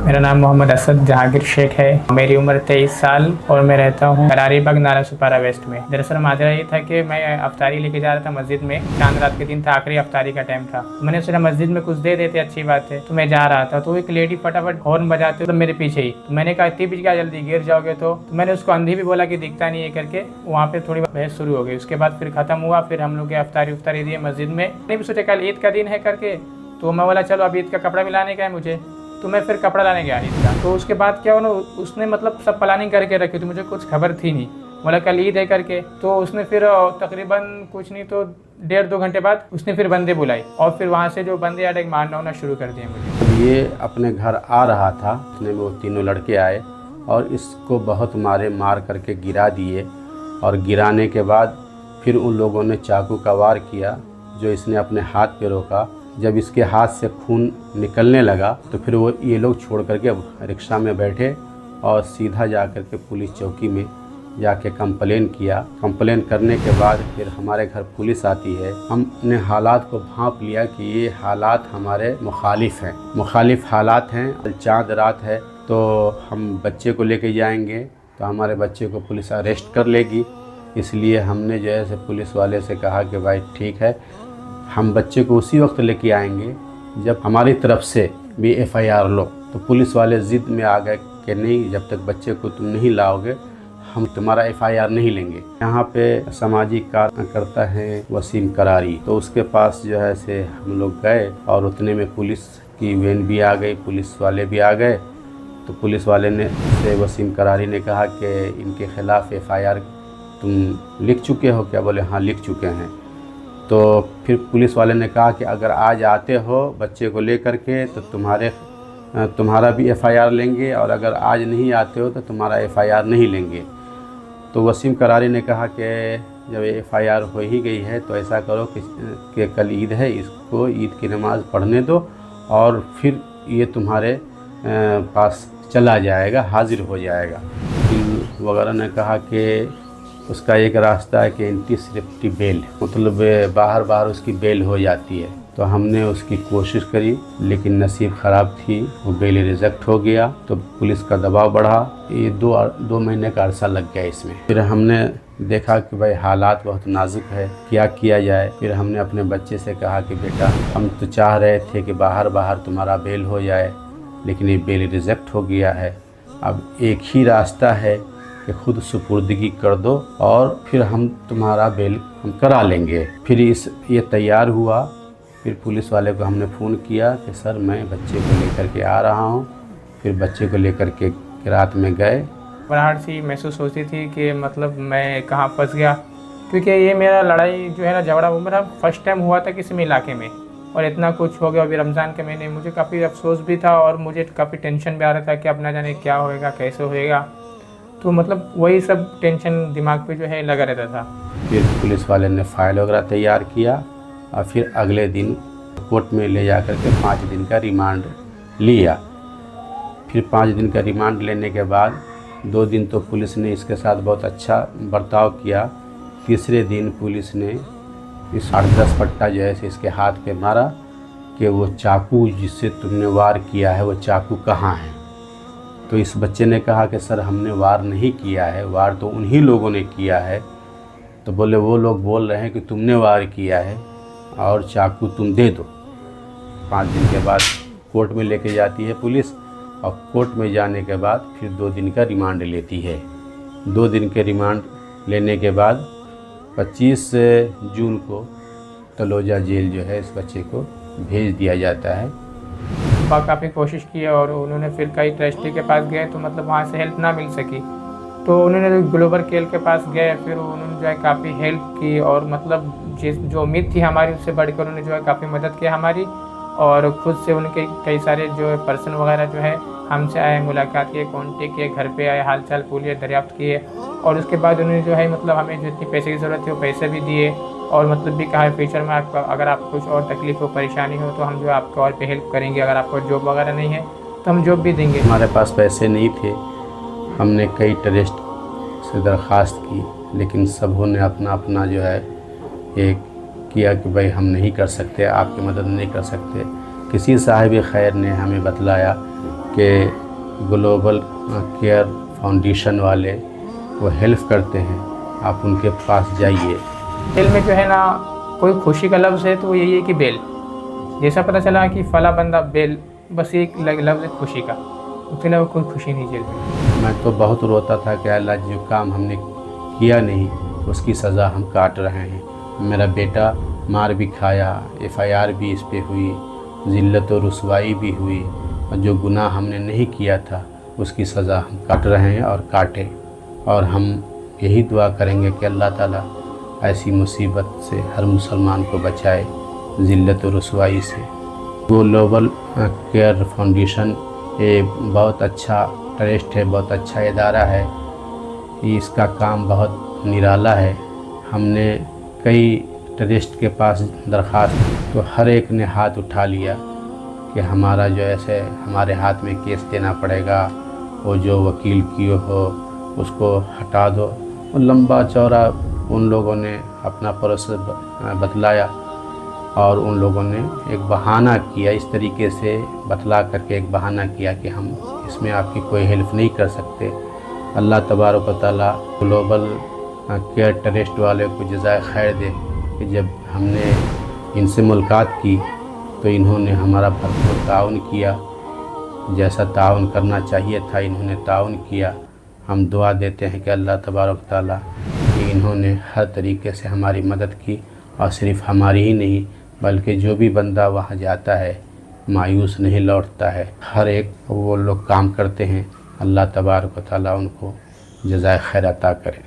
मेरा नाम मोहम्मद असद जहांगीर शेख है। मेरी उम्र 23 साल और मैं रहता हूँ करारी बाग नाला सुपारा वेस्ट में। दरअसल माजरा ये था कि मैं अफ्तारी लेके जा रहा था मस्जिद में। चांद रात के दिन था, आखिरी अफ्तारी का टाइम था। मैंने सोचा मस्जिद में कुछ दे देते, अच्छी बात है। तो मैं जा रहा था तो एक लेडी फटाफट हॉर्न बजाते तो मेरे पीछे ही। तो मैंने कहा इतनी बीच क्या, जल्दी गिर जाओगे। तो मैंने उसको अंधी भी बोला कि दिखता नहीं है करके। वहाँ पे थोड़ी बहस शुरू हो गई। उसके बाद फिर खत्म हुआ। फिर हम लोग अफ्तारी दिए मस्जिद में। मैंने भी सोचा कल ईद का दिन है करके, तो मैं बोला चलो अब ईद का कपड़ा भी लाने का है मुझे। तो मैं फिर कपड़ा लाने गया ईद का। तो उसके बाद क्या हुआ ना, उसने मतलब सब प्लानिंग करके रखी थी, मुझे कुछ खबर थी नहीं। बोला कल ईद है करके। तो उसने फिर तकरीबन कुछ नहीं तो 1.5-2 घंटे बाद उसने फिर बंदे बुलाई और फिर वहाँ से जो बंदे आए मारना होना शुरू कर दिए मुझे। ये अपने घर आ रहा था, इतने में वो तीनों लड़के आए और इसको बहुत मार करके गिरा दिए। और गिराने के बाद फिर उन लोगों ने चाकू का वार किया, जो इसने अपने हाथ पे रोका। जब इसके हाथ से खून निकलने लगा तो फिर ये लोग छोड़ करके रिक्शा में बैठे और सीधा जा कर के पुलिस चौकी में जाके कंप्लेन किया। कंप्लेन करने के बाद फिर हमारे घर पुलिस आती है। हमने हालात को भांप लिया कि ये हालात हमारे मुखालिफ हालात हैं। चांद रात है तो हम बच्चे को लेके जाएंगे तो हमारे बच्चे को पुलिस अरेस्ट कर लेगी। इसलिए हमने जो है पुलिस वाले से कहा कि भाई ठीक है, हम बच्चे को उसी वक्त लेके आएंगे जब हमारी तरफ से भी FIR लो। तो पुलिस वाले ज़िद में आ गए कि नहीं, जब तक बच्चे को तुम नहीं लाओगे हम तुम्हारा FIR नहीं लेंगे। यहाँ पे सामाजिक कार्य करता है वसीम करारी, तो उसके पास जो है से हम लोग गए और उतने में पुलिस की वैन भी आ गई, पुलिस वाले भी आ गए। तो पुलिस वाले ने से वसीम करारी ने कहा कि इनके ख़िलाफ़ FIR तुम लिख चुके हो क्या? बोले हाँ लिख चुके हैं। तो फिर पुलिस वाले ने कहा कि अगर आज आते हो बच्चे को लेकर के तो तुम्हारा भी FIR लेंगे, और अगर आज नहीं आते हो तो तुम्हारा FIR नहीं लेंगे। तो वसीम करारी ने कहा कि जब FIR हो ही गई है तो ऐसा करो कि कल ईद है, इसको ईद की नमाज़ पढ़ने दो और फिर ये तुम्हारे पास चला जाएगा, हाजिर हो जाएगा। वगैरह ने कहा कि उसका एक रास्ता है कि एंटी बेल, मतलब बाहर उसकी बेल हो जाती है। तो हमने उसकी कोशिश करी लेकिन नसीब ख़राब थी, वो बेल रिजेक्ट हो गया। तो पुलिस का दबाव बढ़ा, ये 2 महीने का अरसा लग गया इसमें। फिर हमने देखा कि भाई हालात बहुत नाजुक है, क्या किया जाए। फिर हमने अपने बच्चे से कहा कि बेटा हम तो चाह रहे थे कि बाहर तुम्हारा बेल हो जाए, लेकिन ये बेल रिजेक्ट हो गया है। अब एक ही रास्ता है कि खुद सुपुर्दगी कर दो और फिर हम तुम्हारा बेल हम करा लेंगे। फिर ये तैयार हुआ। फिर पुलिस वाले को हमने फ़ोन किया कि सर मैं बच्चे को लेकर के आ रहा हूँ। फिर बच्चे को लेकर के रात में गए। घबराहट सी महसूस होती थी कि मतलब मैं कहाँ फंस गया, क्योंकि ये मेरा लड़ाई जो है ना, झगड़ा वो मेरा फर्स्ट टाइम हुआ था किसी इलाके में, और इतना कुछ हो गया। अभी रमज़ान के महीने मुझे काफ़ी अफसोस भी था और मुझे काफ़ी टेंशन भी आ रहा था कि अब ना जाने क्या होएगा, कैसे होएगा। तो मतलब वही सब टेंशन दिमाग पे जो है लगा रहता था। फिर पुलिस वाले ने फ़ाइल वगैरह तैयार किया और फिर अगले दिन कोर्ट में ले जा कर के 5 दिन का रिमांड लिया। फिर 5 दिन का रिमांड लेने के बाद 2 दिन तो पुलिस ने इसके साथ बहुत अच्छा बर्ताव किया। तीसरे दिन पुलिस ने इस 8-10 पट्टा जो है इसके हाथ पे मारा कि वो चाकू जिससे तुमने वार किया है वो चाकू कहाँ है। तो इस बच्चे ने कहा कि सर हमने वार नहीं किया है, वार तो उन्हीं लोगों ने किया है। तो बोले वो लोग बोल रहे हैं कि तुमने वार किया है और चाकू तुम दे दो। 5 दिन के बाद कोर्ट में लेके जाती है पुलिस, और कोर्ट में जाने के बाद फिर 2 दिन का रिमांड लेती है। 2 दिन के रिमांड लेने के बाद 25 जून को तलोजा जेल जो है इस बच्चे को भेज दिया जाता है। काफ़ी कोशिश की और उन्होंने फिर कई ट्रस्टी के पास गए तो मतलब वहाँ से हेल्प ना मिल सकी। तो उन्होंने ग्लोबल केयर के पास गए, फिर उन्होंने जो है काफ़ी हेल्प की और मतलब जो उम्मीद थी हमारी उससे बढ़कर उन्होंने जो है काफ़ी मदद की हमारी। और खुद से उनके कई सारे जो है पर्सन वगैरह जो है हमसे आए, मुलाकात किए, कॉन्टेक्ट किए, घर पे आए, हाल चाल पूछे, दरियाफ्त किए। और उसके बाद उन्होंने जो है मतलब हमें जितनी पैसे की ज़रूरत थी वो पैसे भी दिए, और मतलब भी कहा फ्यूचर में आपका अगर आपको कुछ और तकलीफ़ हो, परेशानी हो तो हम जो आपको और पे हेल्प करेंगे। अगर आपको जॉब वगैरह नहीं है तो हम जॉब भी देंगे। हमारे पास पैसे नहीं थे, हमने कई ट्रस्ट से दरख्वास्त की, लेकिन सबों ने अपना जो है एक किया कि भाई हम नहीं कर सकते, आपकी मदद नहीं कर सकते। किसी साहिब खैर ने हमें बतलाया कि ग्लोबल केयर फाउंडेशन वाले वो हेल्प करते हैं, आप उनके पास जाइए। दिल में जो है ना कोई खुशी का लफ्ज़ है तो वो यही है कि बेल। जैसा पता चला कि फ़ला बंदा बेल, बस एक लफ्ज़ है खुशी का, उसके अलावा कोई खुशी नहीं जेल में। मैं तो बहुत रोता था कि अल्लाह जो काम हमने किया नहीं उसकी सज़ा हम काट रहे हैं। मेरा बेटा मार भी खाया, FIR भी इस पे हुई, ज़िल्लत और रुसवाई भी हुई, और जो गुनाह हमने नहीं किया था उसकी सज़ा हम काट रहे हैं और काटे। और हम यही दुआ करेंगे कि अल्लाह ताला ऐसी मुसीबत से हर मुसलमान को बचाए, ज़िल्लत और रुसवाई से। ग्लोबल केयर फाउंडेशन ये बहुत अच्छा ट्रस्ट है, बहुत अच्छा इदारा है, इसका काम बहुत निराला है। हमने कई ट्रस्ट के पास दरख्वास्त, तो हर एक ने हाथ उठा लिया कि हमारा जो ऐसे हमारे हाथ में केस देना पड़ेगा, वो जो वकील किए हो उसको हटा दो। और लंबा चौड़ा उन लोगों ने अपना प्रोसेस बतलाया और उन लोगों ने एक बहाना किया, इस तरीके से बतला करके एक बहाना किया कि हम इसमें आपकी कोई हेल्प नहीं कर सकते। अल्लाह तबारक व तआला ग्लोबल केयर ट्रस्ट वाले को जज़ाए खैर दे कि जब हमने इनसे मुलाकात की तो इन्होंने हमारा भरपूर ताउन किया, जैसा ताउन करना चाहिए था इन्होंने ताउन किया। हम दुआ देते हैं कि अल्लाह तबारक व तआला कि इन्होंने हर तरीके से हमारी मदद की, और सिर्फ़ हमारी ही नहीं बल्कि जो भी बंदा वहाँ जाता है मायूस नहीं लौटता है। हर एक वो लोग काम करते हैं, अल्लाह तबारक व तआला उनको जज़ाए खैर अता करे।